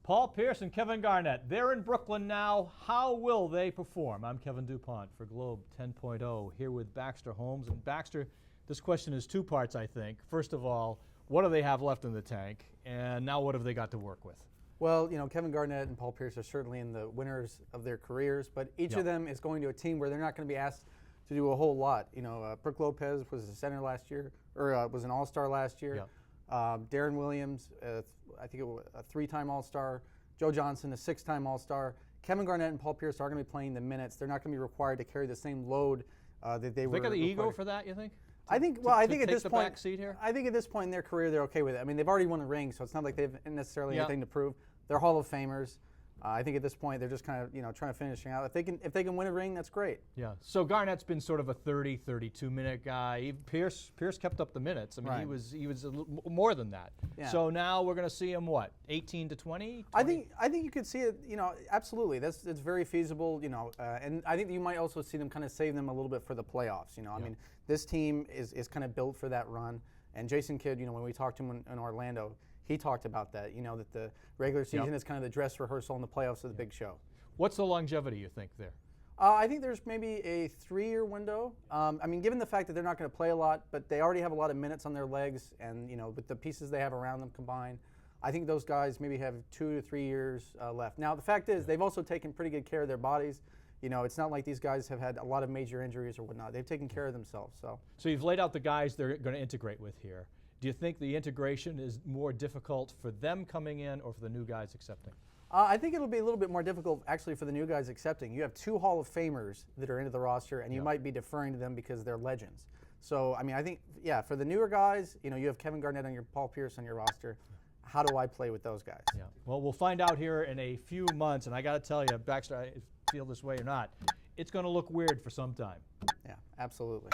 Paul Pierce and Kevin Garnett. They're in Brooklyn now. How will they perform? I'm Kevin Dupont for Globe 10.0 here with Baxter, Holmes. And Baxter, this question is two parts, I think. First of all, what do they have left in the tank? And now what have they got to work with? Well, you know, Kevin Garnett and Paul Pierce are certainly in the winners of their careers, but each of them is going to a team where they're not going to be asked to do a whole lot. You know, Brook Lopez was a center last year, or was an all-star last year. Darren Williams, I think it was a 3-time All-Star. Joe Johnson, a 6-time All-Star. Kevin Garnett and Paul Pierce are going to be playing the minutes. They're not going to be required to carry the same load that they were. They got the ego for that, you think? I think. Well, I think at this point, back seat here? I think at this point in their career, they're okay with it. I mean, they've already won a ring, so it's not like they've necessarily anything to prove. They're Hall of Famers. I think at this point they're just kind of trying to finish out. If they can win a ring, that's great. Yeah. So Garnett's been sort of a 30, 32-minute guy. Pierce kept up the minutes. I mean, he was a little more than that. Yeah. So now we're going to see him what, 18 to 20? I think you could see it. You know, absolutely. It's very feasible. You know, and I think you might also see them kind of save them a little bit for the playoffs. You know, I mean, this team is kind of built for that run. And Jason Kidd, you know, when we talked to him in Orlando, he talked about that, you know, that the regular season is kind of the dress rehearsal and the playoffs are the big show. What's the longevity, you think, there? I think there's maybe a 3-year window. I mean, given the fact that they're not going to play a lot, but they already have a lot of minutes on their legs, and, you know, with the pieces they have around them combined, I think those guys maybe have 2 to 3 years left. Now, the fact is, they've also taken pretty good care of their bodies. You know, it's not like these guys have had a lot of major injuries or whatnot. They've taken care of themselves. So you've laid out the guys they're going to integrate with here. Do you think the integration is more difficult for them coming in or for the new guys accepting? I think it'll be a little bit more difficult actually for the new guys accepting. You have 2 Hall of Famers that are into the roster, and you might be deferring to them because they're legends. So, I mean, I think, yeah, for the newer guys, you know, you have Kevin Garnett and Paul Pierce on your roster. How do I play with those guys? Yeah. Well, we'll find out here in a few months, and I got to tell you, Baxter, I feel this way or not, it's going to look weird for some time. Yeah, absolutely.